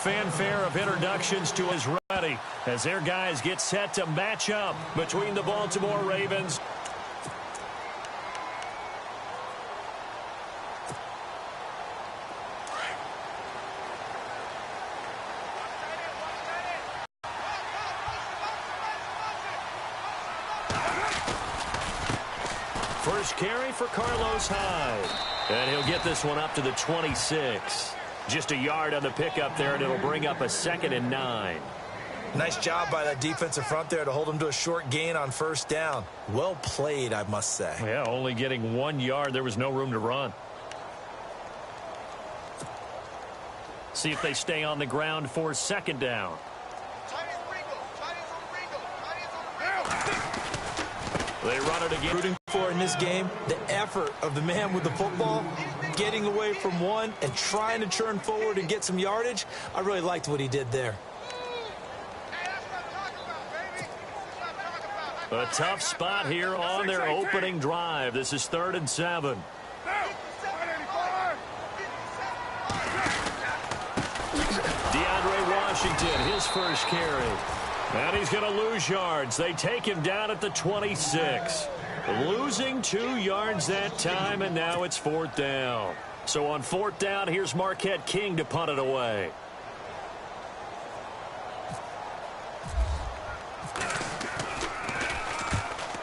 fanfare of introductions to his ready as their guys get set to match up between the Baltimore Ravens. First carry for Carlos Hyde. And he'll get this one up to the 26. Just a yard on the pickup there, and it'll bring up a 2nd and 9. Nice job by that defensive front there to hold him to a short gain on first down. Well played, I must say. Yeah, only getting 1 yard. There was no room to run. See if they stay on the ground for 2nd down. They run it again. Rooting for in this game, the effort of the man with the football, getting away from one and trying to turn forward and get some yardage. I really liked what he did there. A tough spot here on their opening drive. This is 3rd and 7. DeAndre Washington, his first carry. And he's going to lose yards. They take him down at the 26. Losing 2 yards that time, and now it's 4th down. So on 4th down, here's Marquette King to punt it away.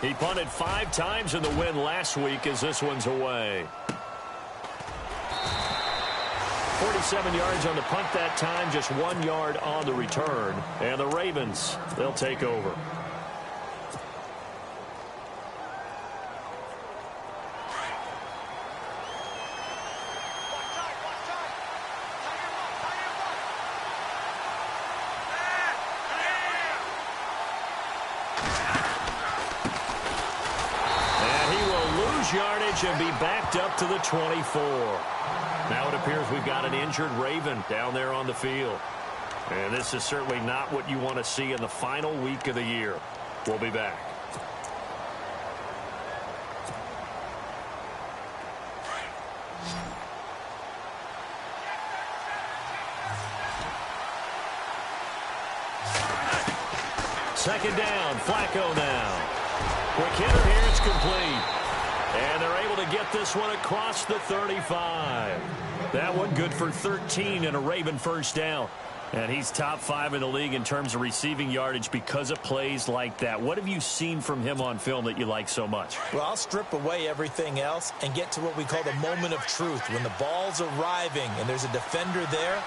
He punted 5 times in the win last week as this one's away. 47 yards on the punt that time, just 1 yard on the return. And the Ravens, they'll take over. And he will lose yardage and be backed up to the 24. Now it appears we've got an injured Raven down there on the field. And this is certainly not what you want to see in the final week of the year. We'll be back. Second down, Flacco now. Quick hitter here, it's complete. And they're able to get this one across the 35. That one good for 13 and a Raven first down. And he's top 5 in the league in terms of receiving yardage because of plays like that. What have you seen from him on film that you like so much? Well, I'll strip away everything else and get to what we call the moment of truth. When the ball's arriving and there's a defender there,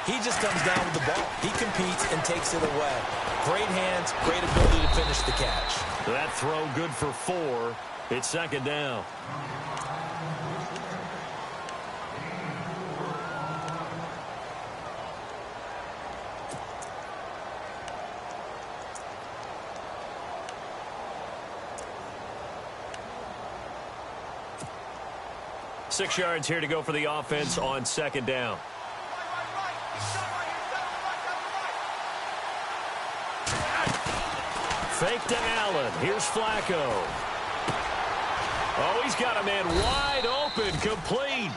he just comes down with the ball. He competes and takes it away. Great hands, great ability to finish the catch. That throw good for 4. It's second down. Six yards here to go for the offense on second down. Fake to Allen. Here's Flacco. Oh, he's got a man wide open, complete.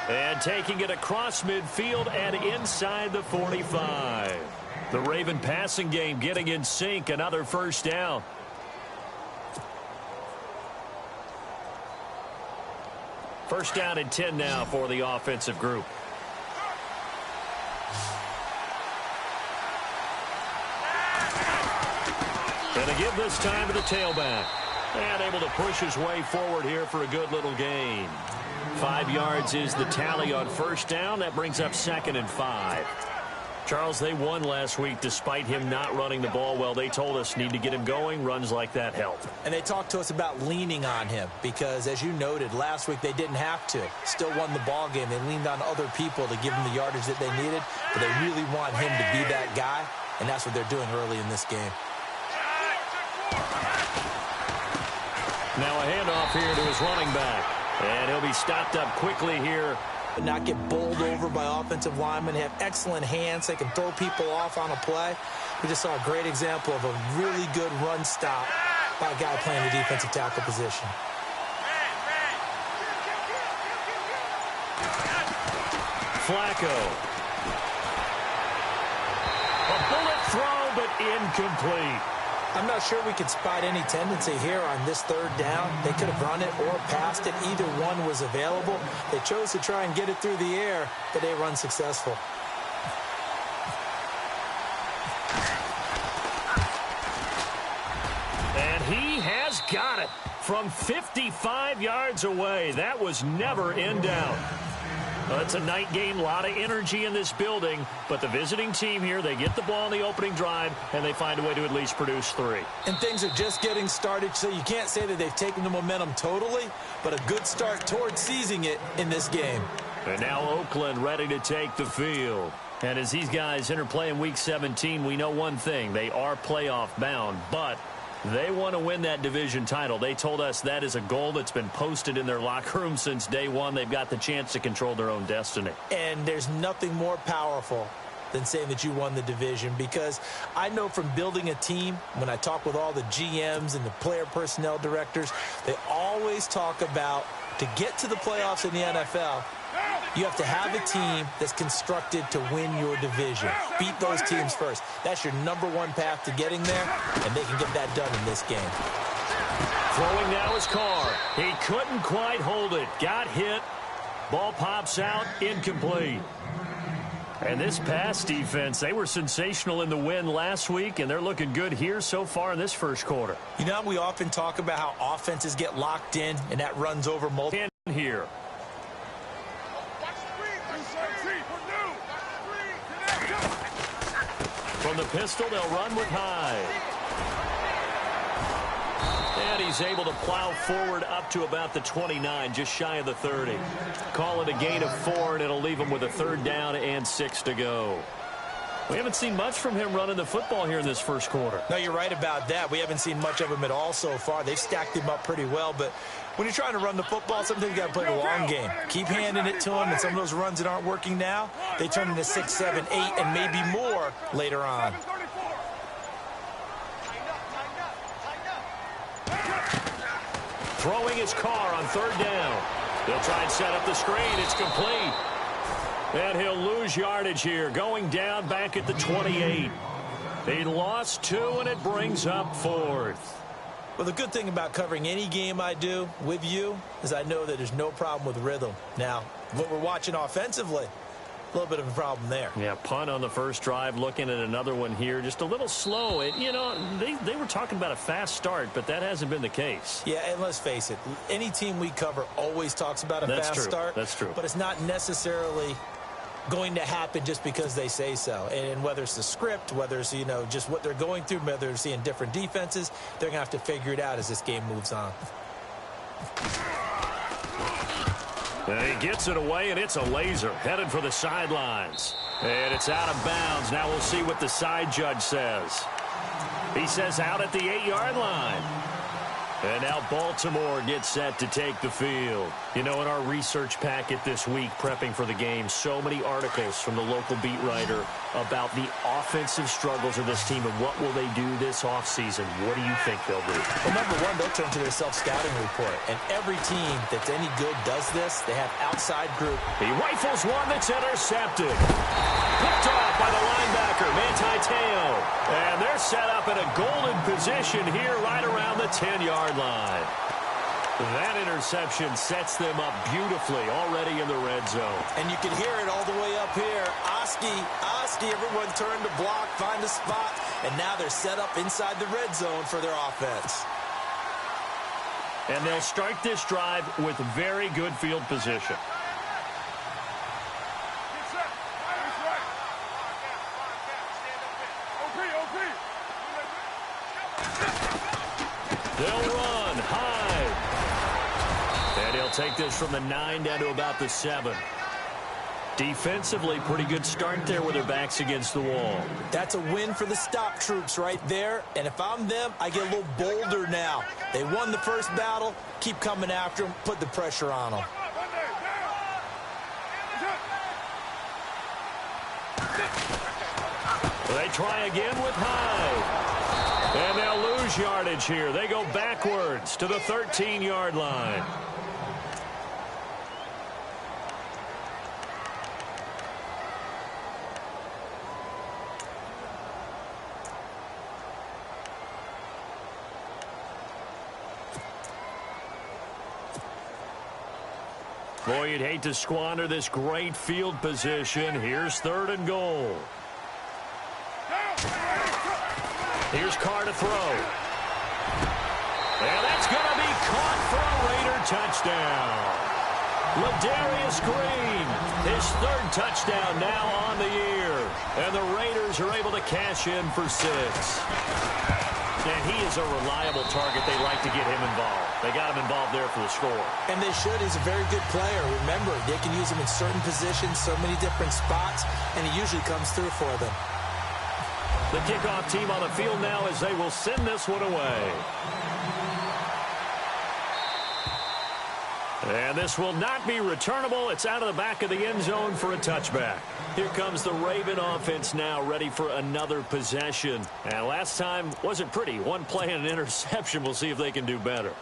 And taking it across midfield and inside the 45. The Raven passing game getting in sync. Another first down. First down and 10 now for the offensive group. And a give this time to the tailback. And able to push his way forward here for a good little gain. 5 yards is the tally on first down. That brings up 2nd and 5. Charles, they won last week despite him not running the ball well. They told us need to get him going. Runs like that help. And they talked to us about leaning on him because, as you noted, last week they didn't have to. Still won the ball game. They leaned on other people to give them the yardage that they needed. But they really want him to be that guy, and that's what they're doing early in this game. Now a handoff here to his running back. And he'll be stopped up quickly here. Not get bowled over by offensive linemen. They have excellent hands. They can throw people off on a play. We just saw a great example of a really good run stop by a guy playing the defensive tackle position. Flacco. incomplete. I'm not sure we could spot any tendency here on this third down. They could have run it or passed it. Either one was available. They chose to try and get it through the air, but they were unsuccessful. And he has got it from 55 yards away. That was never in doubt. Well, it's a night game, a lot of energy in this building, but the visiting team here, they get the ball in the opening drive, and they find a way to at least produce 3. And things are just getting started, so you can't say that they've taken the momentum totally, but a good start towards seizing it in this game. And now Oakland ready to take the field. And as these guys interplay in Week 17, we know one thing. They are playoff bound, but they want to win that division title. They told us that is a goal that's been posted in their locker room since day one. They've got the chance to control their own destiny. And there's nothing more powerful than saying that you won the division, because I know from building a team, when I talk with all the GMs and the player personnel directors, they always talk about, to get to the playoffs in the NFL, you have to have a team that's constructed to win your division. Beat those teams first. That's your #1 path to getting there, and they can get that done in this game. Throwing now is Carr. He couldn't quite hold it. Got hit. Ball pops out. Incomplete. And this pass defense, they were sensational in the win last week, and they're looking good here so far in this first quarter. You know, we often talk about how offenses get locked in, and that runs over multiple. Here. From the pistol, they'll run with Hyde. And he's able to plow forward up to about the 29, just shy of the 30. Call it a gain of 4, and it'll leave him with a 3rd down and 6 to go. We haven't seen much from him running the football here in this first quarter. No, you're right about that. We haven't seen much of him at all so far. They've stacked him up pretty well, but when you're trying to run the football, sometimes you got to play the long game. Keep handing it to him, and some of those runs that aren't working now, they turn into 6, 7, 8, and maybe more later on. Throwing his Carr on 3rd down. They'll try and set up the screen. It's complete. And he'll lose yardage here, going down back at the 28. He lost 2, and it brings up 4th. Well, the good thing about covering any game I do with you is I know that there's no problem with rhythm. Now, what we're watching offensively, a little bit of a problem there. Yeah, punt on the first drive, looking at another one here, just a little slow. You know, they were talking about a fast start, but that hasn't been the case. Yeah, and let's face it, any team we cover always talks about a fast start. That's true. But it's not necessarily going to happen just because they say so. And whether it's the script, whether it's, you know, just what they're going through, whether they're seeing different defenses, they're going to have to figure it out as this game moves on. And he gets it away, and it's a laser headed for the sidelines. And it's out of bounds. Now we'll see what the side judge says. He says out at the 8-yard line. And now Baltimore gets set to take the field. You know, in our research packet this week, prepping for the game, so many articles from the local beat writer about the offensive struggles of this team and what will they do this offseason. What do you think they'll do? Well, #1, they'll turn to their self-scouting report. And every team that's any good does this. They have outside group. He rifles one that's intercepted. Picked off by the linebacker, Manti Te'o. And they're set up in a golden position here right around the 10-yard line. That interception sets them up beautifully already in the red zone. And you can hear it all the way up here. Oski, everyone turned to block, find a spot, and now they're set up inside the red zone for their offense. And they'll start this drive with very good field position. They'll run high. And he'll take this from the 9 down to about the 7. Defensively, pretty good start there with their backs against the wall. That's a win for the stop troops right there. And if I'm them, I get a little bolder now. They won the first battle. Keep coming after them. Put the pressure on them. They try again with Hyde. And they'll lose yardage here. They go backwards to the 13-yard line. Boy, you'd hate to squander this great field position. Here's 3rd and goal. Here's Carr to throw. And that's going to be caught for a Raider touchdown. Ladarius Green, his 3rd touchdown now on the year. And the Raiders are able to cash in for 6. And he is a reliable target. They like to get him involved. They got him involved there for the score. And they should. He's a very good player. Remember, they can use him in certain positions, so many different spots, and he usually comes through for them. The kickoff team on the field now as they will send this one away. And this will not be returnable. It's out of the back of the end zone for a touchback. Here comes the Raven offense now, ready for another possession. And last time wasn't pretty. One play and an interception. We'll see if they can do better.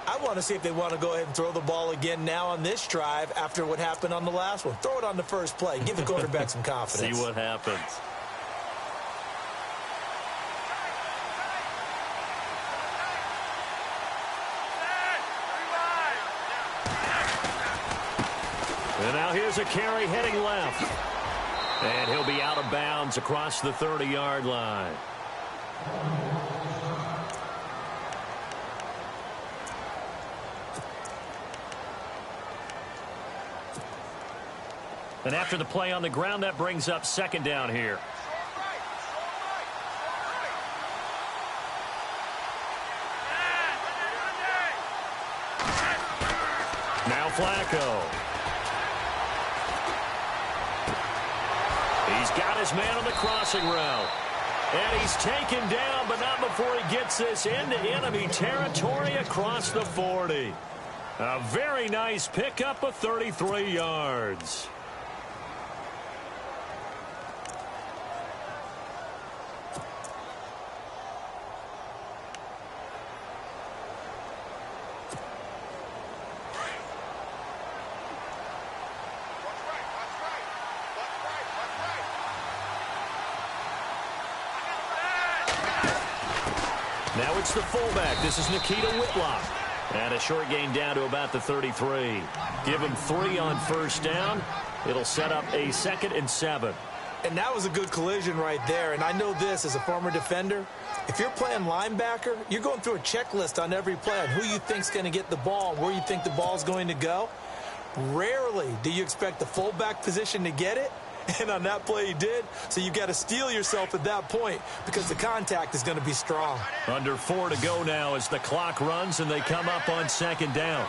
I want to see if they want to go ahead and throw the ball again now on this drive after what happened on the last one. Throw it on the first play. Give the quarterback some confidence. See what happens. And now here's a carry heading left. And he'll be out of bounds across the 30-yard line. And after the play on the ground, that brings up 2nd down here. Now Flacco. He's got his man on the crossing route. And he's taken down, but not before he gets this into enemy territory across the 40. A very nice pickup of 33 yards. Now it's the fullback. This is Nikita Whitlock. And a short gain down to about the 33. Give him 3 on 1st down. It'll set up a 2nd and 7. And that was a good collision right there. And I know this as a former defender. If you're playing linebacker, you're going through a checklist on every play on who you think's going to get the ball and where you think the ball's going to go. Rarely do you expect the fullback position to get it. And on that play he did. So you've got to steel yourself at that point because the contact is going to be strong. Under 4 to go now as the clock runs and they come up on 2nd down.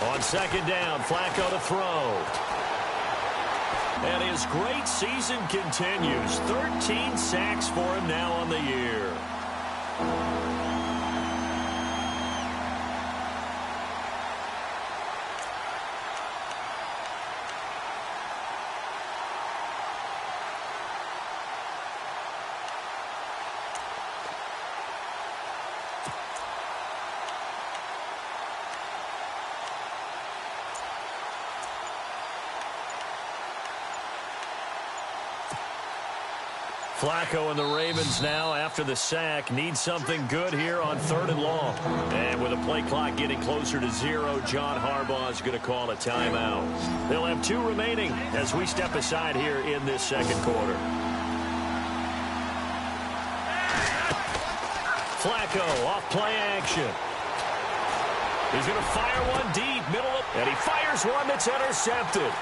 On 2nd down, Flacco to throw. And his great season continues. 13 sacks for him now on the year. Flacco and the Ravens now, after the sack, need something good here on 3rd and long. And with a play clock getting closer to 0, John Harbaugh is going to call a timeout. They'll have 2 remaining as we step aside here in this 2nd quarter. Flacco off play action. He's going to fire one deep, middle of, and he fires one that's intercepted.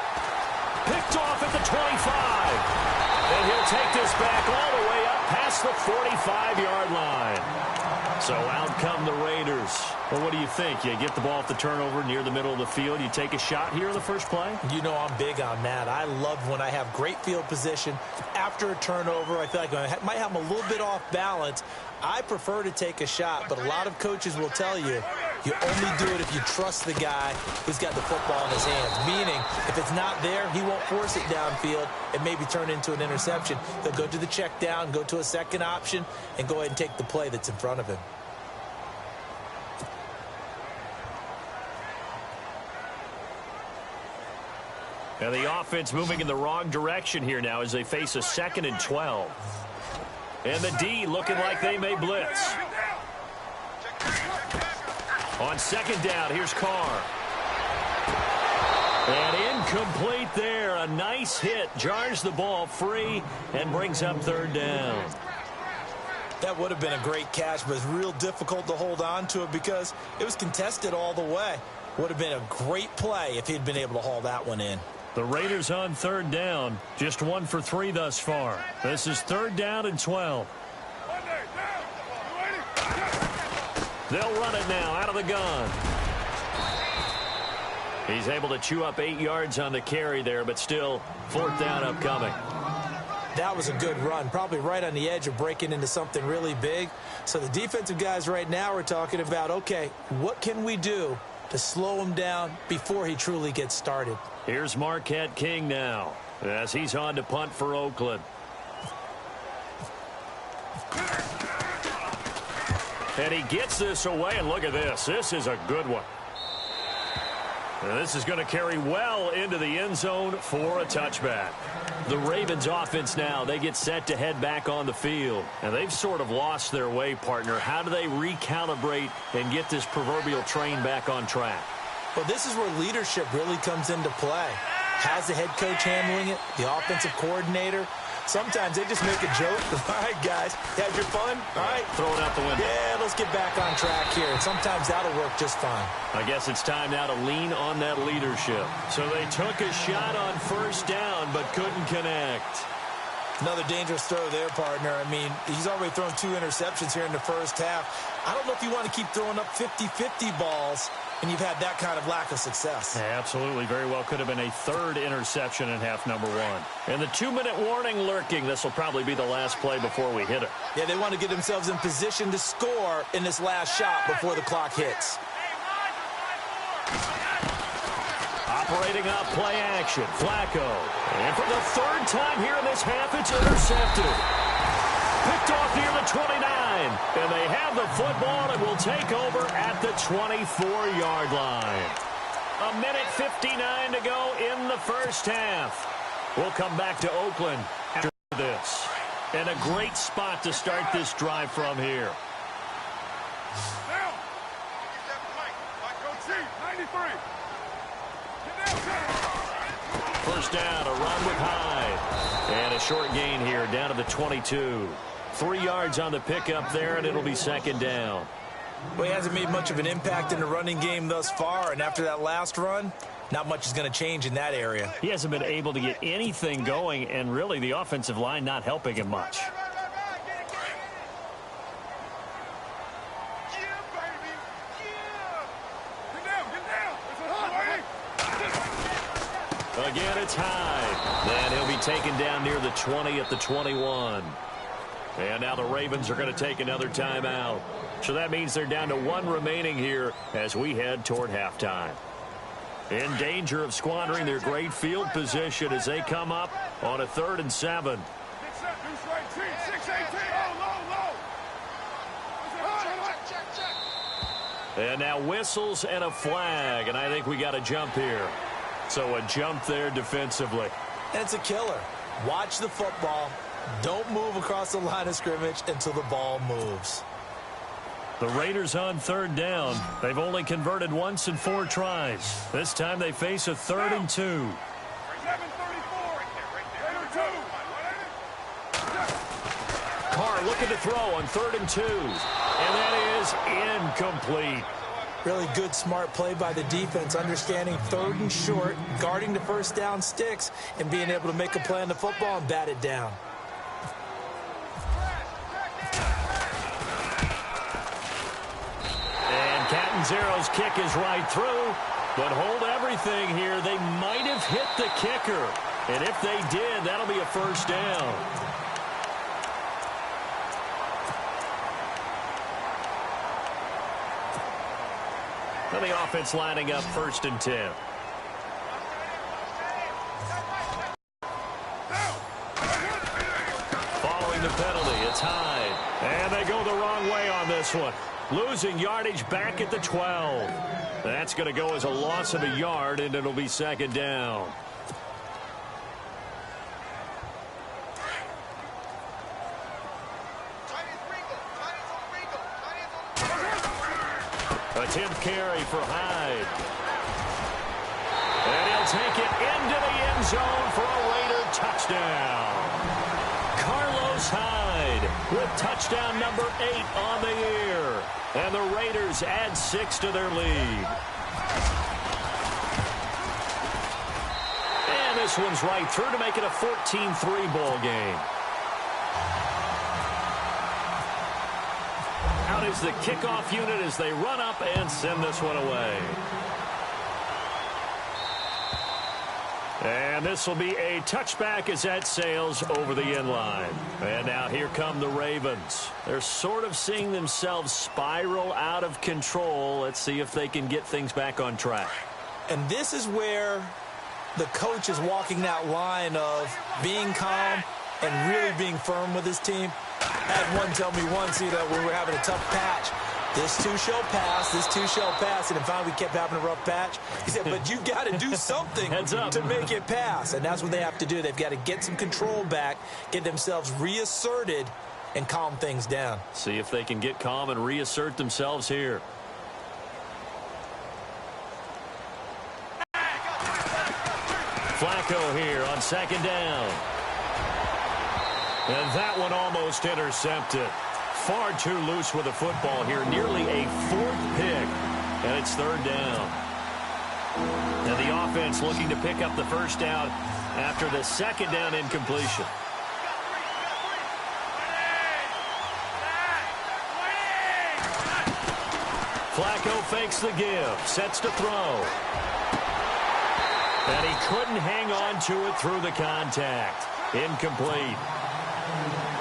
Picked off at the 25. And he'll take this back all the way up past the 45-yard line. So out come the Raiders. Well, what do you think? You get the ball off the turnover near the middle of the field. You take a shot here in the first play? You know I'm big on that. I love when I have great field position. After a turnover, I feel like I might have them a little bit off balance. I prefer to take a shot, but a lot of coaches will tell you, you only do it if you trust the guy who's got the football in his hands. Meaning, if it's not there, he won't force it downfield and maybe turn into an interception. He'll go to the check down, go to a second option, and go ahead and take the play that's in front of him. And the offense moving in the wrong direction here now as they face a 2nd and 12. And the D looking like they may blitz. On second down, here's Carr. And incomplete there. A nice hit. Jars the ball free and brings up third down. That would have been a great catch, but it's real difficult to hold on to it because it was contested all the way. Would have been a great play if he'd been able to haul that one in. The Raiders on third down. Just 1 for 3 thus far. This is third down and 12. They'll run it now out of the gun. He's able to chew up 8 yards on the carry there, but still fourth down upcoming. That was a good run, probably right on the edge of breaking into something really big. So the defensive guys right now are talking about, okay, what can we do to slow him down before he truly gets started? Here's Marquette King now as he's on to punt for Oakland. And he gets this away, and look at this. This is a good one. And this is going to carry well into the end zone for a touchback. The Ravens offense now, they get set to head back on the field. And they've sort of lost their way, partner. How do they recalibrate and get this proverbial train back on track? Well, this is where leadership really comes into play. How's the head coach handling it? The offensive coordinator? Sometimes they just make a joke. All right, guys, had your fun? All right. Throw it out the window. Yeah, let's get back on track here. And sometimes that'll work just fine. I guess it's time now to lean on that leadership. So they took a shot on first down, but couldn't connect. Another dangerous throw there, partner. I mean, he's already thrown 2 interceptions here in the first half. I don't know if you want to keep throwing up 50-50 balls and you've had that kind of lack of success. Yeah, absolutely. Very well could have been a 3rd interception in half number 1. And the 2-minute warning lurking. This will probably be the last play before we hit it. Yeah, they want to get themselves in position to score in this last shot before the clock hits. Operating up play action. Flacco. And for the 3rd time here in this half, it's intercepted. Picked off near the 29. And they have the football and will take over at the 24-yard line. 1:59 to go in the first half. We'll come back to Oakland after this. And a great spot to start this drive from here. First down, a run with Hyde. And a short gain here down to the 22. 3 yards on the pickup there, and it'll be second down. Well, he hasn't made much of an impact in the running game thus far, and after that last run, not much is going to change in that area. He hasn't been able to get anything going, and really the offensive line not helping him much. Again, it's Hyde. Then he'll be taken down near the 20 at the 21. And now the Ravens are going to take another timeout. So that means they're down to 1 remaining here as we head toward halftime. In danger of squandering their great field position as they come up on a 3rd and 7. And now whistles and a flag, and I think we got a jump here. So a jump there defensively. And it's a killer. Watch the football. Don't move across the line of scrimmage until the ball moves. The Raiders on 3rd down. They've only converted once in 4 tries. This time they face a 3rd and 2. Carr looking to throw on 3rd and 2. And that is incomplete. Really good, smart play by the defense, understanding 3rd and short, guarding the first down sticks, and being able to make a play on the football and bat it down. And Catanzaro's kick is right through, but hold everything here. They might have hit the kicker, and if they did, that'll be a first down. And the offense lining up 1st and 10. Following the penalty, it's Hyde. And they go the wrong way on this one. Losing yardage back at the 12. That's going to go as a loss of a yard, and it'll be second down. A 10th carry for Hyde. And he'll take it into the end zone for a Raider touchdown. Carlos Hyde with touchdown number 8 on the year. And the Raiders add 6 to their lead. And this one's right through to make it a 14-3 ball game. Out is the kickoff unit as they run up and send this one away. And this will be a touchback as that sails over the end line. And now here come the Ravens. They're sort of seeing themselves spiral out of control. Let's see if they can get things back on track. And this is where the coach is walking that line of being calm and really being firm with his team. I had one tell me once, when we were having a tough patch, this too shall pass, this too shall pass. And finally we kept having a rough patch. He said, but you've got to do something to make it pass. And that's what they have to do. They've got to get some control back, get themselves reasserted, and calm things down. See if they can get calm and reassert themselves here. Flacco here on 2nd down. And that one almost intercepted. Far too loose with the football here. Nearly a 4th pick. And it's 3rd down. And the offense looking to pick up the first down after the 2nd down incompletion. Flacco fakes the give. Sets to throw. And he couldn't hang on to it through the contact. Incomplete.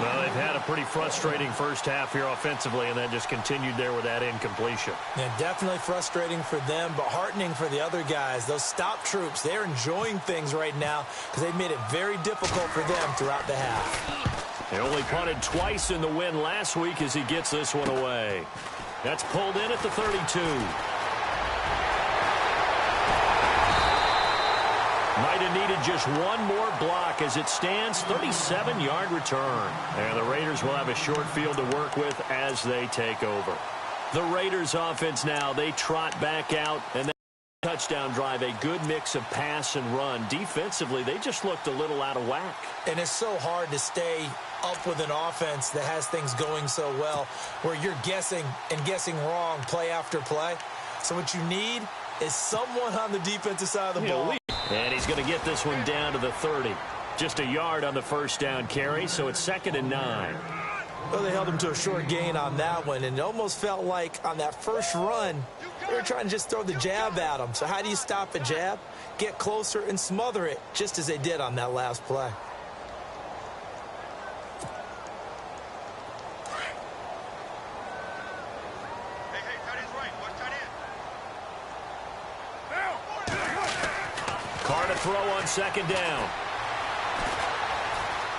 Well, they've had a pretty frustrating first half here offensively, and that just continued there with that incompletion. Yeah, definitely frustrating for them, but heartening for the other guys. Those stop troops, they're enjoying things right now because they've made it very difficult for them throughout the half. They only punted twice in the win last week as he gets this one away. That's pulled in at the 32. Might have needed just one more block as it stands. 37-yard return. And the Raiders will have a short field to work with as they take over. The Raiders offense now, they trot back out. And that touchdown drive, a good mix of pass and run. Defensively, they just looked a little out of whack. And it's so hard to stay up with an offense that has things going so well where you're guessing and guessing wrong play after play. So what you need is someone on the defensive side of the ball. And he's going to get this one down to the 30. Just a yard on the first down carry, so it's 2nd and 9. Well, they held him to a short gain on that one, and it almost felt like on that first run, they were trying to just throw the jab at him. So how do you stop a jab? Get closer and smother it, just as they did on that last play. Carr to throw on 2nd down.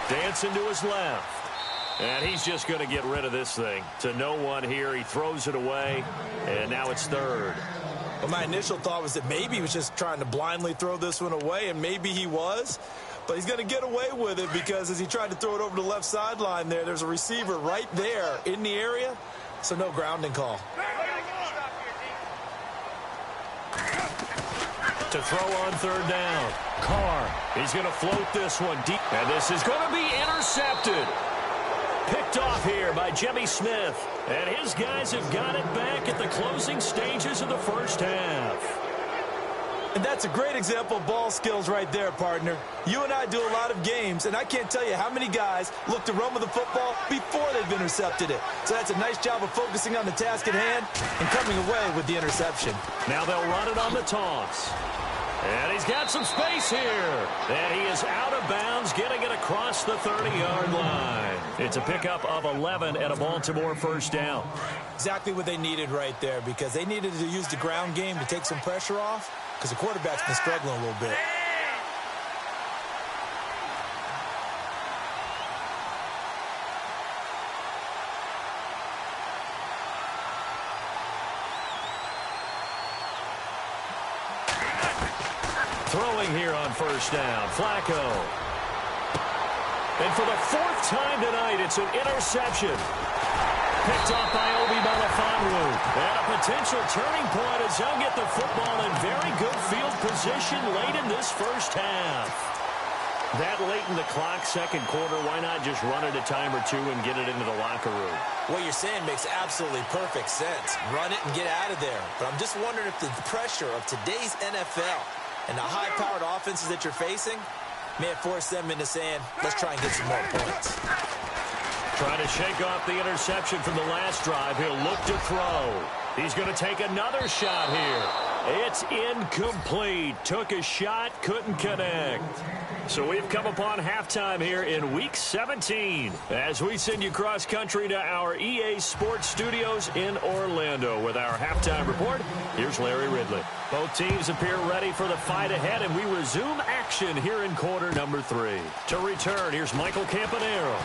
Dancing to his left. And he's just going to get rid of this thing. To no one here. He throws it away. And now it's 3rd. Well, my initial thought was that maybe he was just trying to blindly throw this one away, and maybe he was. But he's going to get away with it because as he tried to throw it over the left sideline there's a receiver right there in the area. So no grounding call. To throw on 3rd down. Carr. He's going to float this one deep. And this is going to be intercepted. Picked off here by Jimmy Smith. And his guys have got it back at the closing stages of the first half. And that's a great example of ball skills right there, partner. You and I do a lot of games, and I can't tell you how many guys look to run with the football before they've intercepted it. So that's a nice job of focusing on the task at hand and coming away with the interception. Now they'll run it on the toss. And he's got some space here. And he is out of bounds, getting it across the 30-yard line. It's a pickup of 11 and a Baltimore first down. Exactly what they needed right there, because they needed to use the ground game to take some pressure off, because the quarterback's been struggling a little bit. Throwing here on first down, Flacco. And for the 4th time tonight, it's an interception. picked off by Obi Melifonwu. And a potential turning point as they'll get the football in very good field position late in this first half. That late in the clock, second quarter, why not just run it a time or two and get it into the locker room? What you're saying makes absolutely perfect sense. Run it and get out of there. But I'm just wondering if the pressure of today's NFL and the high-powered offenses that you're facing may have forced them into saying, let's try and get some more points. Trying to shake off the interception from the last drive. He'll look to throw. He's going to take another shot here. It's incomplete. Took a shot, couldn't connect. So we've come upon halftime here in Week 17 as we send you cross-country to our EA Sports Studios in Orlando with our halftime report. Here's Larry Ridley. Both teams appear ready for the fight ahead, and we resume action here in quarter number 3. To return, here's Michael Campanero.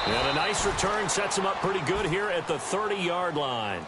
And a nice return sets him up pretty good here at the 30-yard line.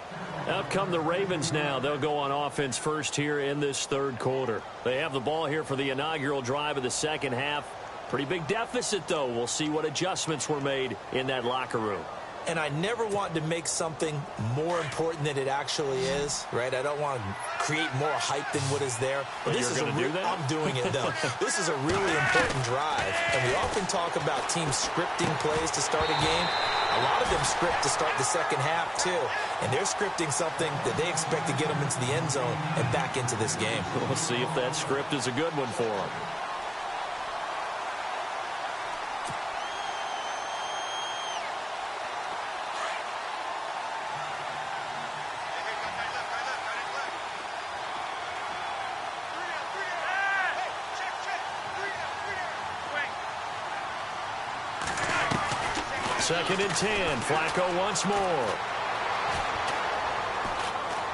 Out come the Ravens now. They'll go on offense first here in this third quarter. They have the ball here for the inaugural drive of the second half. Pretty big deficit, though. We'll see what adjustments were made in that locker room. And I never want to make something more important than it actually is, right? I don't want to create more hype than what is there. But this you're going to do that? I'm doing it, though. This is a really important drive. And we often talk about teams scripting plays to start a game. A lot of them script to start the second half, too. And they're scripting something that they expect to get them into the end zone and back into this game. We'll see if that script is a good one for them. Second and 10. Flacco once more.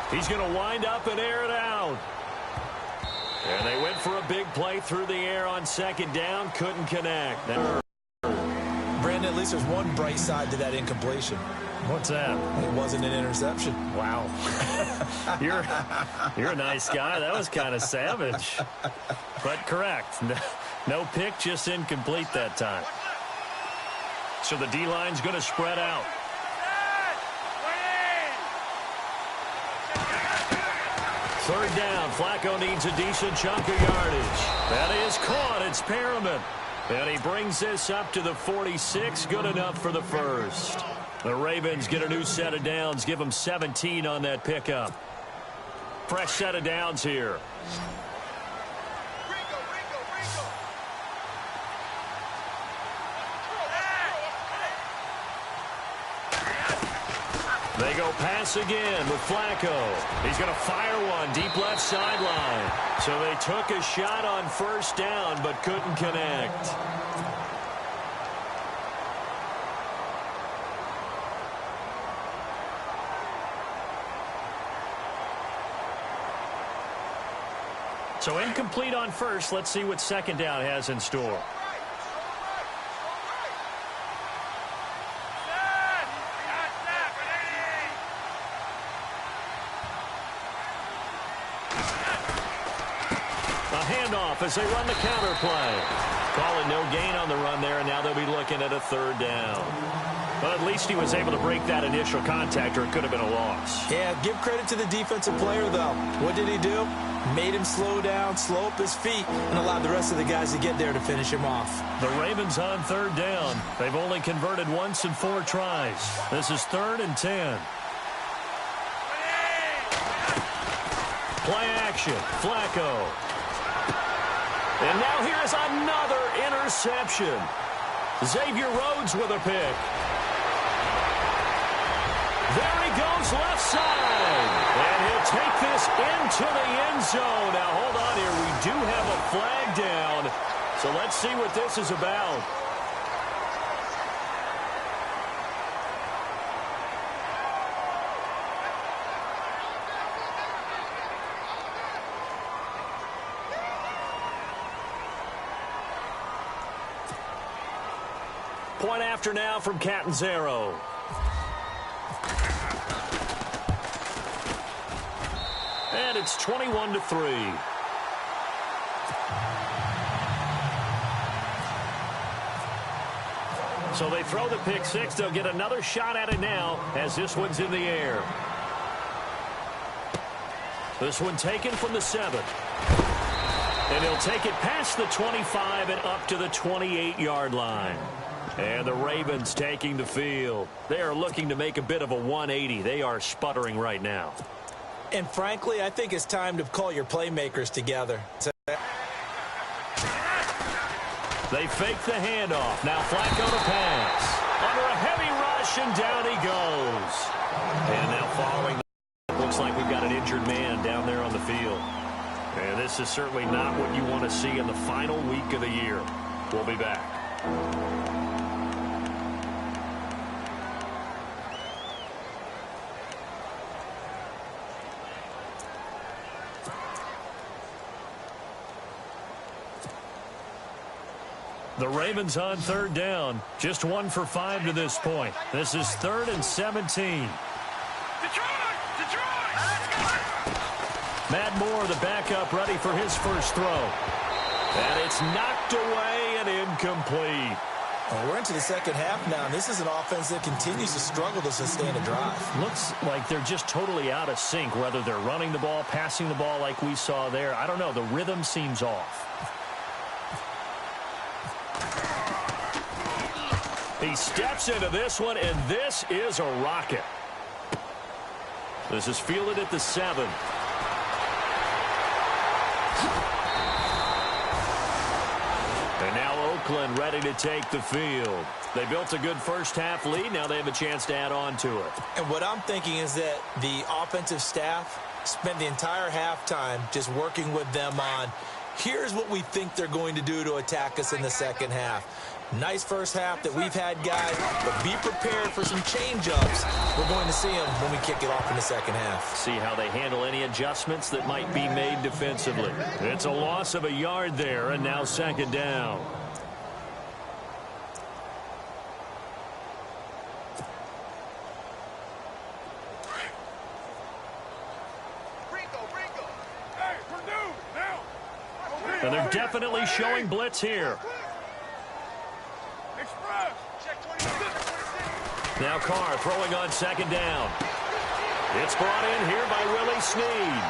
He's going to wind up and air it out. And they went for a big play through the air on second down. Couldn't connect. Brandon, at least there's one bright side to that incompletion. What's that? It wasn't an interception. Wow. You're a nice guy. That was kind of savage. But correct. No pick, just incomplete that time. So the D-line's going to spread out. Third down. Flacco needs a decent chunk of yardage. That is caught. It's Perriman. And he brings this up to the 46. Good enough for the first. The Ravens get a new set of downs. Give them 17 on that pickup. Fresh set of downs here. They go pass again with Flacco. He's going to fire one deep left sideline. So they took a shot on first down but couldn't connect. So incomplete on first. Let's see what second down has in store. As they run the counter play. Calling no gain on the run there, and now they'll be looking at a third down. But at least he was able to break that initial contact, or it could have been a loss. Yeah, give credit to the defensive player, though. What did he do? Made him slow down, slow up his feet, and allowed the rest of the guys to get there to finish him off. The Ravens on third down. They've only converted once in 4 tries. This is 3rd and 10. Play action. Flacco. And now here's another interception. Xavier Rhodes with a pick. There he goes left side. And he'll take this into the end zone. Now hold on here. We do have a flag down. So let's see what this is about. Point after now from Catanzaro. And it's 21-3. So they throw the pick six. They'll get another shot at it now as this one's in the air. This one taken from the 7. And he'll take it past the 25 and up to the 28-yard line. And the Ravens taking the field. They are looking to make a bit of a 180. They are sputtering right now. And frankly, I think it's time to call your playmakers together. They fake the handoff. Now Flacco to pass. Under a heavy rush, and down he goes. And now following, looks like we've got an injured man down there on the field. And this is certainly not what you want to see in the final week of the year. We'll be back. The Ravens on third down. Just 1 for 5 to this point. This is 3rd and 17. Matt Moore, the backup, ready for his first throw. And it's knocked away and incomplete. Well, we're into the second half now, and this is an offense that continues to struggle to sustain a drive. Looks like they're just totally out of sync, whether they're running the ball, passing the ball like we saw there. I don't know. The rhythm seems off. He steps into this one, and this is a rocket. This is fielded at the 7. And now Oakland ready to take the field. They built a good first-half lead. Now they have a chance to add on to it. And what I'm thinking is that the offensive staff spent the entire halftime just working with them on, here's what we think they're going to do to attack us in the second half. Nice first half that we've had, guys, but be prepared for some change-ups. We're going to see them when we kick it off in the second half. See how they handle any adjustments that might be made defensively. It's a loss of a yard there, and now second down. And they're definitely showing blitz here. Now Carr throwing on second down. It's brought in here by Willie Snead.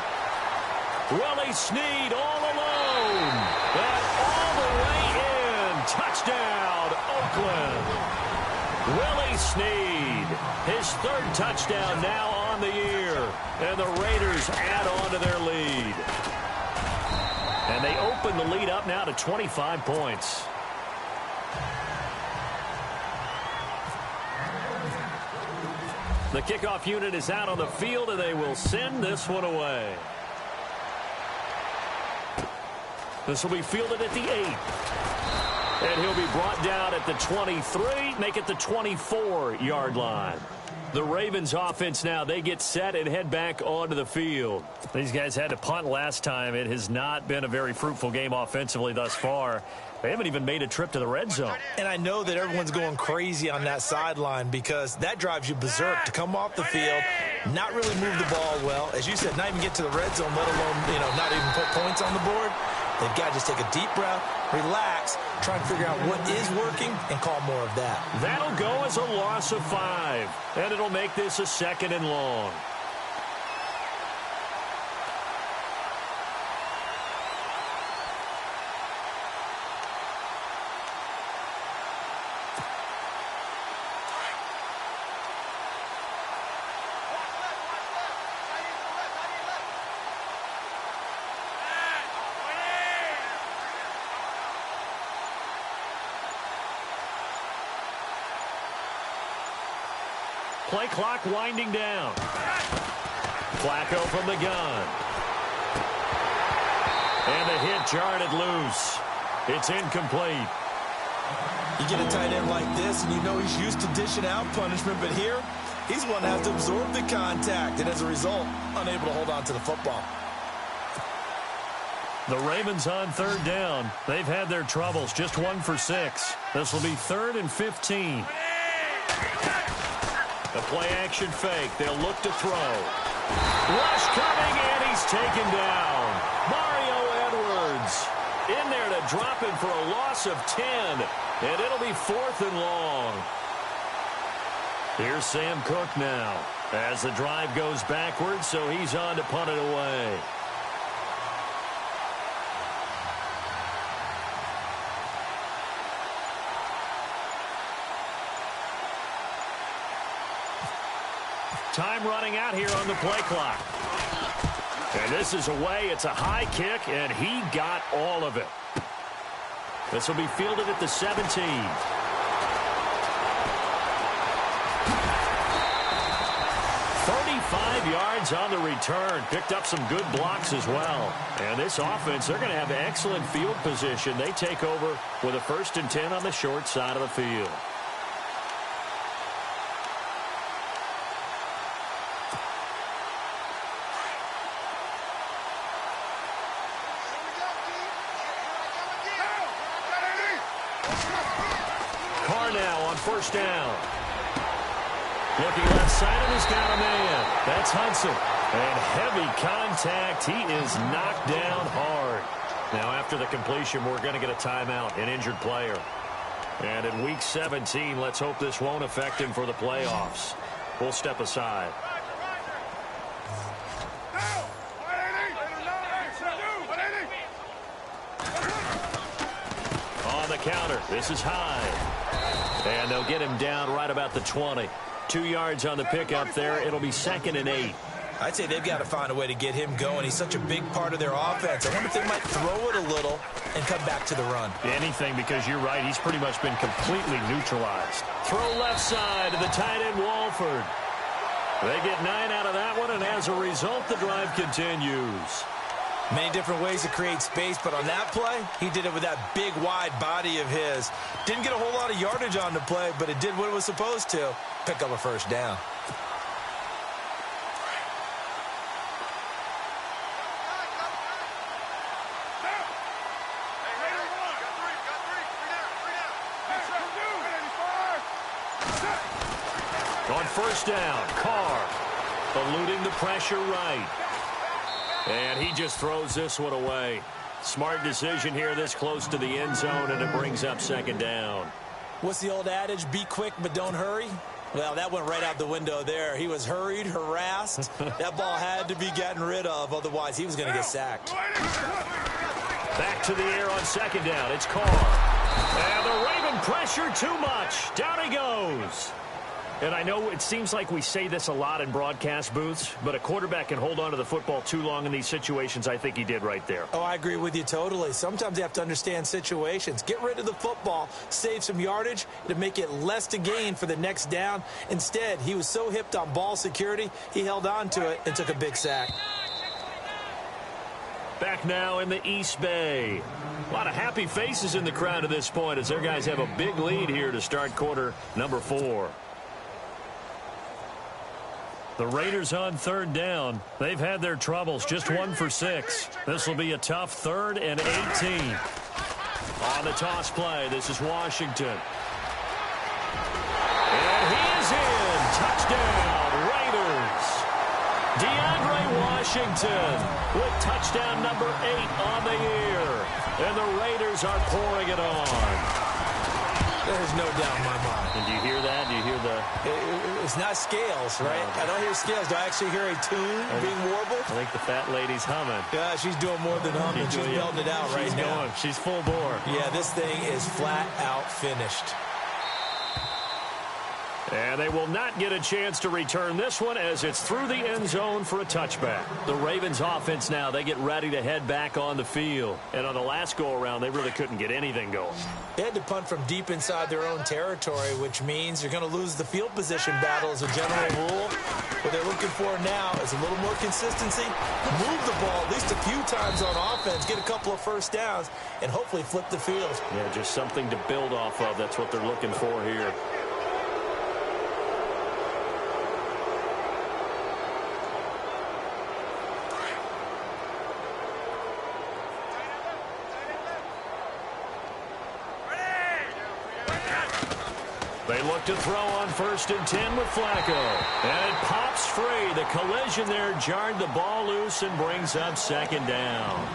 Willie Snead all alone. And all the way in. Touchdown, Oakland. Willie Snead. His 3rd touchdown now on the year. And the Raiders add on to their lead. And they open the lead up now to 25 points. The kickoff unit is out on the field, and they will send this one away. This will be fielded at the 8. And he'll be brought down at the 23, make it the 24-yard line. The Ravens offense now, they get set and head back onto the field. These guys had to punt last time. It has not been a very fruitful game offensively thus far. They haven't even made a trip to the red zone. And I know that everyone's going crazy on that sideline because that drives you berserk to come off the field, not really move the ball well. As you said, not even get to the red zone, let alone, not even put points on the board. They've got to just take a deep breath, relax, try and figure out what is working, and call more of that. That'll go as a loss of 5, and it'll make this a 2nd and long. Play clock winding down. Flacco from the gun. And the hit jarred it loose. It's incomplete. You get a tight end like this, and you know he's used to dishing out punishment, but here, he's one that has to absorb the contact, and as a result, unable to hold on to the football. The Ravens on third down. They've had their troubles, just 1 for 6. This will be 3rd and 15. The play-action fake. They'll look to throw. Rush coming, and he's taken down. Mario Edwards. In there to drop him for a loss of 10. And it'll be 4th and long. Here's Sam Cook now as the drive goes backwards, so he's on to punt it away. Time running out here on the play clock. And this is away. It's a high kick, and he got all of it. This will be fielded at the 17. 35 yards on the return. Picked up some good blocks as well. And this offense, they're going to have excellent field position. They take over with a 1st and 10 on the short side of the field. Carr now on 1st down. Looking left side, and he's got a man. That's Hudson. And heavy contact. He is knocked down hard. Now, after the completion, we're going to get a timeout, an injured player. And in Week 17, let's hope this won't affect him for the playoffs. We'll step aside. On the counter, this is high. And they'll get him down right about the 20. 2 yards on the pickup there. It'll be 2nd and 8. I'd say they've got to find a way to get him going. He's such a big part of their offense. I wonder if they might throw it a little and come back to the run. Anything, because you're right. He's pretty much been completely neutralized. Throw left side to the tight end, Walford. They get 9 out of that one, and as a result, the drive continues. Many different ways to create space, but on that play, he did it with that big, wide body of his. Didn't get a whole lot of yardage on the play, but it did what it was supposed to. Pick up a 1st down. On 1st down, Carr eluding the pressure right. And he just throws this one away. Smart decision here this close to the end zone, and it brings up 2nd down. What's the old adage? Be quick, but don't hurry. Well, that went right out the window there. He was hurried, harassed. That ball had to be gotten rid of, otherwise he was going to get sacked. Back to the air on 2nd down. It's Carr. And the Raven pressure too much. Down he goes. And I know it seems like we say this a lot in broadcast booths, but a quarterback can hold on to the football too long in these situations. I think he did right there. Oh, I agree with you totally. Sometimes you have to understand situations. Get rid of the football, save some yardage to make it less to gain for the next down. Instead, he was so hipped on ball security, he held on to it and took a big sack. Back now in the East Bay. A lot of happy faces in the crowd at this point as their guys have a big lead here to start quarter number 4. The Raiders on 3rd down. They've had their troubles, just 1 for 6. This will be a tough 3rd and 18. On the toss play, this is Washington. And he is in. Touchdown, Raiders. DeAndre Washington with touchdown number 8 on the year. And the Raiders are pouring it on. There's no doubt in my mind. And do you hear that? Do you hear the... It's not scales, right? No. I don't hear scales. Do I actually hear a tune being warbled? I think the fat lady's humming. Yeah, she's doing more than humming. She's belting it out right now. She's full bore. Yeah, this thing is flat out finished. And they will not get a chance to return this one as it's through the end zone for a touchback. The Ravens offense now, they get ready to head back on the field. And on the last go-around, they really couldn't get anything going. They had to punt from deep inside their own territory, which means you're going to lose the field position battle as a general rule. What they're looking for now is a little more consistency, move the ball at least a few times on offense, get a couple of 1st downs, and hopefully flip the field. Yeah, just something to build off of. That's what they're looking for here. They look to throw on 1st and 10 with Flacco. And it pops free. The collision there jarred the ball loose and brings up 2nd down.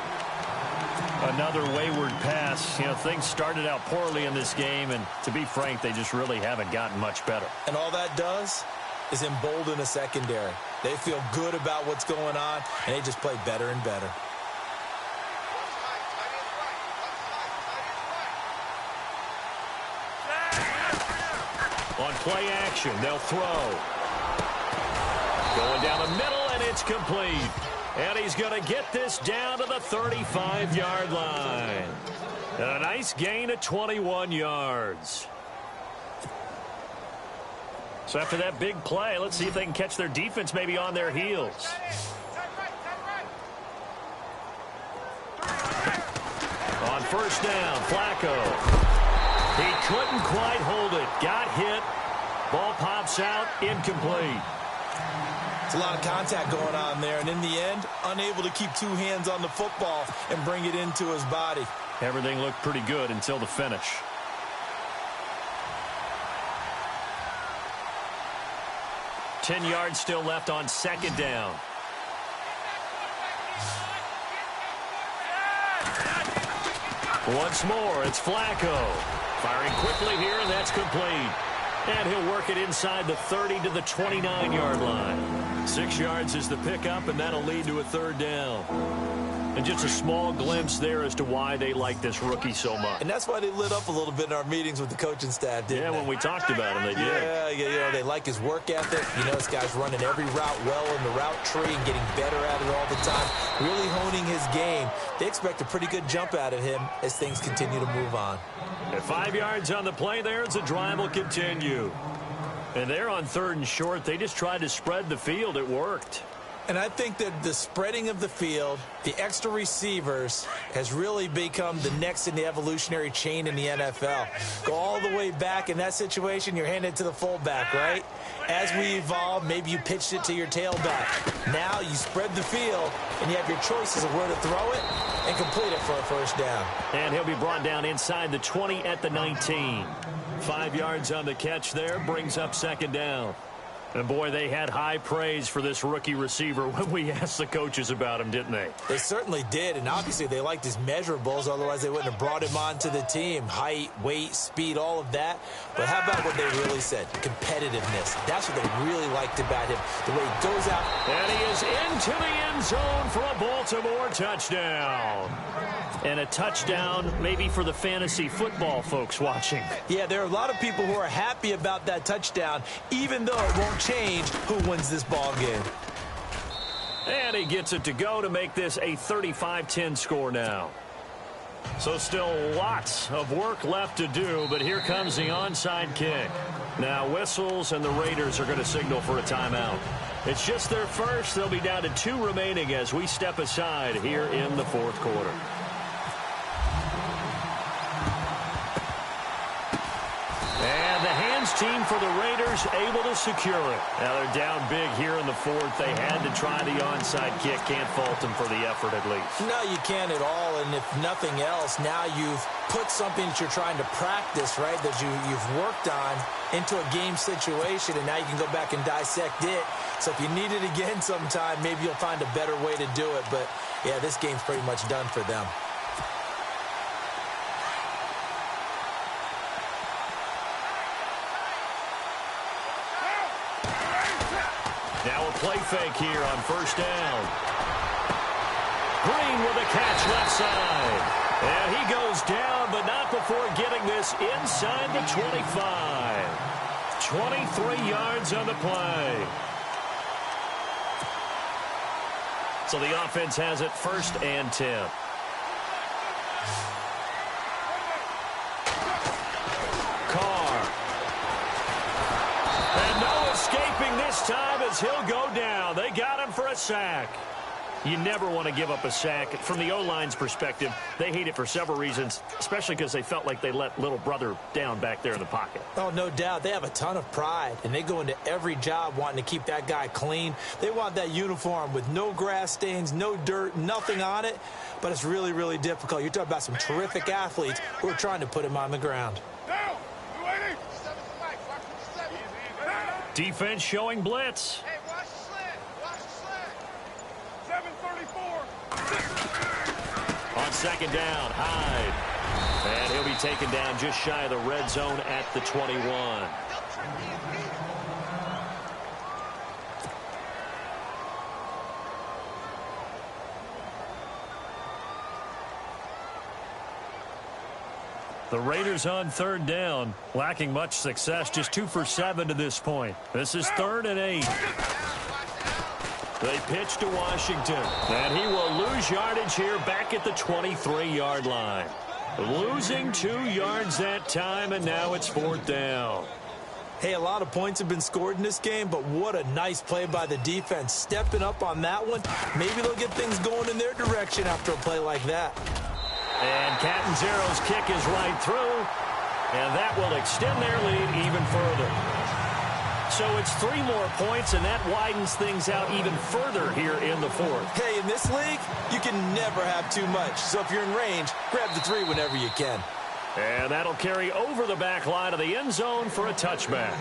Another wayward pass. You know, things started out poorly in this game, and to be frank, they just really haven't gotten much better. And all that does is embolden a secondary. They feel good about what's going on, and they just play better and better. On play action, they'll throw. Going down the middle, and it's complete. And he's going to get this down to the 35-yard line. And a nice gain of 21 yards. So after that big play, let's see if they can catch their defense maybe on their heels. On first down, Flacco. He couldn't quite hold it. Got hit. Ball pops out, incomplete. It's a lot of contact going on there, and in the end, unable to keep two hands on the football and bring it into his body. Everything looked pretty good until the finish. Ten yards still left on second down. Once more, it's Flacco. Firing quickly here, and that's complete. And he'll work it inside the 30 to the 29-yard line. 6 yards is the pickup, and that'll lead to a third down. And just a small glimpse there as to why they like this rookie so much. And that's why they lit up a little bit in our meetings with the coaching staff, didn't they? Yeah, when we talked about him, they did. Yeah, they like his work ethic. You know, this guy's running every route well in the route tree and getting better at it all the time, really honing his game. They expect a pretty good jump out of him as things continue to move on. At 5 yards on the play there, as the drive will continue. And they're on third and short. They just tried to spread the field. It worked. And I think that the spreading of the field, the extra receivers, has really become the next in the evolutionary chain in the NFL. Go all the way back in that situation, you're handed to the fullback, right? As we evolve, maybe you pitched it to your tailback. Now you spread the field, and you have your choices of where to throw it and complete it for a first down. And he'll be brought down inside the 20 at the 19. 5 yards on the catch there, brings up second down. And, boy, they had high praise for this rookie receiver when we asked the coaches about him, didn't they? They certainly did, and obviously they liked his measurables. Otherwise, they wouldn't have brought him onto the team. Height, weight, speed, all of that. But how about what they really said? Competitiveness. That's what they really liked about him. The way he goes out. And he is into the end zone for a Baltimore touchdown. And a touchdown maybe for the fantasy football folks watching. Yeah, there are a lot of people who are happy about that touchdown, even though it won't change who wins this ball game. And he gets it to go to make this a 35-10 score now. So still lots of work left to do, but here comes the onside kick. Now whistles, and the Raiders are going to signal for a timeout. It's just their first. They'll be down to 2 remaining as we step aside here in the fourth quarter. And the hands team for the Raiders able to secure it. Now they're down big here in the fourth. They had to try the onside kick. Can't fault them for the effort at least. No, you can't at all. And if nothing else, now you've put something that you're trying to practice, right, that you've worked on into a game situation, and now you can go back and dissect it. So if you need it again sometime, maybe you'll find a better way to do it. But, yeah, this game's pretty much done for them. Now a play fake here on first down. Green with a catch left side. And he goes down, but not before getting this inside the 25. 23 yards on the play. So the offense has it first and 10. Escaping this time as he'll go down. They got him for a sack. You never want to give up a sack. From the O-line's perspective, they hate it for several reasons, especially because they felt like they let little brother down back there in the pocket. Oh, no doubt. They have a ton of pride, and they go into every job wanting to keep that guy clean. They want that uniform with no grass stains, no dirt, nothing on it, but it's really, really difficult. You're talking about some terrific athletes who are trying to put him on the ground. Defense showing blitz. Hey, watch the slant. Watch the slant. 734. On second down. Hyde. And he'll be taken down just shy of the red zone at the 21. The Raiders on third down, lacking much success, just 2 for 7 to this point. This is 3rd and 8. They pitch to Washington, and he will lose yardage here back at the 23-yard line. Losing 2 yards that time, and now it's 4th down. Hey, a lot of points have been scored in this game, but what a nice play by the defense. Stepping up on that one, maybe they'll get things going in their direction after a play like that. And Catanzaro's kick is right through, and that will extend their lead even further. So it's 3 more points, and that widens things out even further here in the 4th. Hey, in this league, you can never have too much. So if you're in range, grab the 3 whenever you can. And that'll carry over the back line of the end zone for a touchback.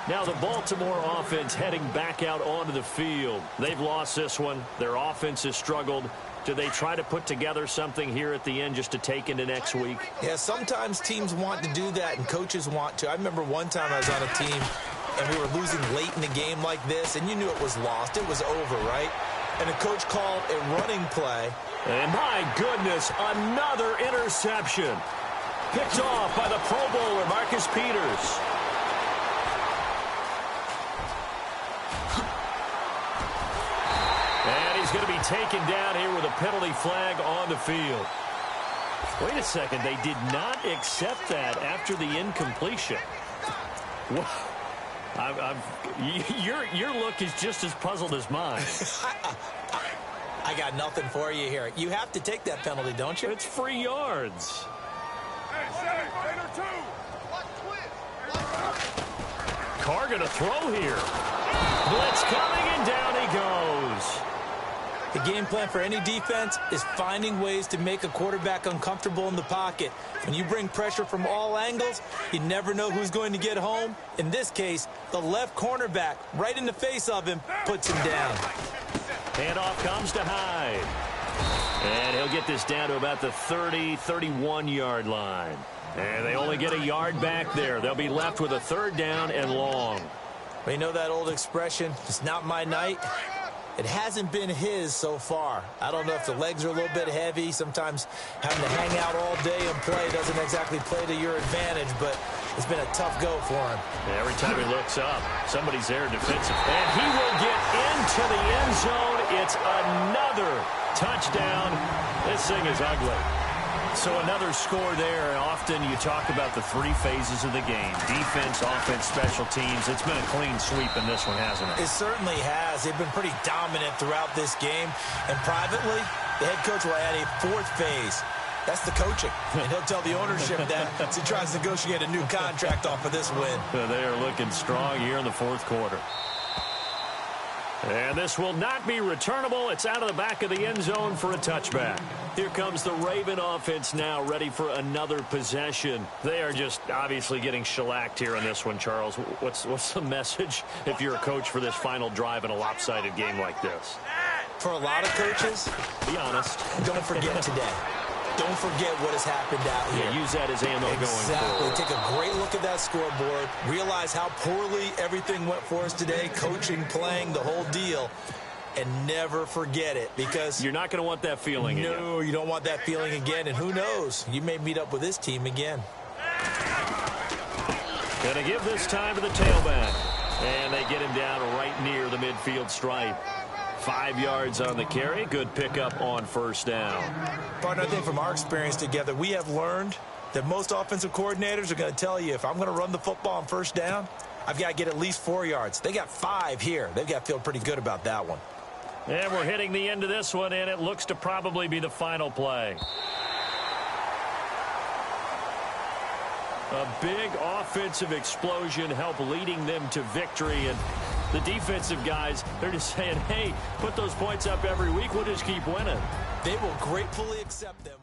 Now the Baltimore offense heading back out onto the field. They've lost this one. Their offense has struggled. Do they try to put together something here at the end just to take into next week? Yeah, sometimes teams want to do that and coaches want to. I remember one time I was on a team and we were losing late in the game like this, and you knew it was lost. It was over, right? And the coach called a running play. And my goodness, another interception. Picked off by the Pro Bowler, Marcus Peters. And he's going to be taken down here with a penalty flag on the field. Wait a second, they did not accept that after the incompletion. Your look is just as puzzled as mine. I got nothing for you here. You have to take that penalty, don't you? It's free yards. Carr going to throw here. Blitz coming, and down he goes. The game plan for any defense is finding ways to make a quarterback uncomfortable in the pocket. When you bring pressure from all angles, you never know who's going to get home. In this case, the left cornerback, right in the face of him, puts him down. Handoff comes to Hyde. And he'll get this down to about the 30, 31-yard line. And they only get a yard back there. They'll be left with a 3rd down and long. We know that old expression, it's not my night. It hasn't been his so far. I don't know if the legs are a little bit heavy. Sometimes having to hang out all day and play doesn't exactly play to your advantage, but it's been a tough go for him. And every time he looks up, somebody's there defensive. And he will get into the end zone. It's another touchdown. This thing is ugly. So another score there. Often you talk about the 3 phases of the game. Defense, offense, special teams. It's been a clean sweep in this one, hasn't it? It certainly has. They've been pretty dominant throughout this game. And privately, the head coach will add a 4th phase. That's the coaching. And he'll tell the ownership that as he tries to negotiate a new contract off of this win. They are looking strong here in the 4th quarter. And this will not be returnable. It's out of the back of the end zone for a touchback. Here comes the Raven offense now, ready for another possession. They are just obviously getting shellacked here in this one, Charles. What's the message if you're a coach for this final drive in a lopsided game like this? For a lot of coaches, be honest. Don't forget today. Don't forget what has happened out here. Yeah, use that as ammo going forward. Take a great look at that scoreboard. Realize how poorly everything went for us today. Coaching, playing, the whole deal. And never forget it, because you're not going to want that feeling again. No, you don't want that feeling again. And who knows? You may meet up with this team again. Going to give this time to the tailback. And they get him down right near the midfield stripe. 5 yards on the carry. Good pickup on 1st down. Partner, I think from our experience together, we have learned that most offensive coordinators are going to tell you, if I'm going to run the football on 1st down, I've got to get at least 4 yards. They got 5 here. They've got to feel pretty good about that one. And we're hitting the end of this one, and it looks to probably be the final play. A big offensive explosion helped leading them to victory. And the defensive guys, they're just saying, hey, put those points up every week. We'll just keep winning. They will gratefully accept them.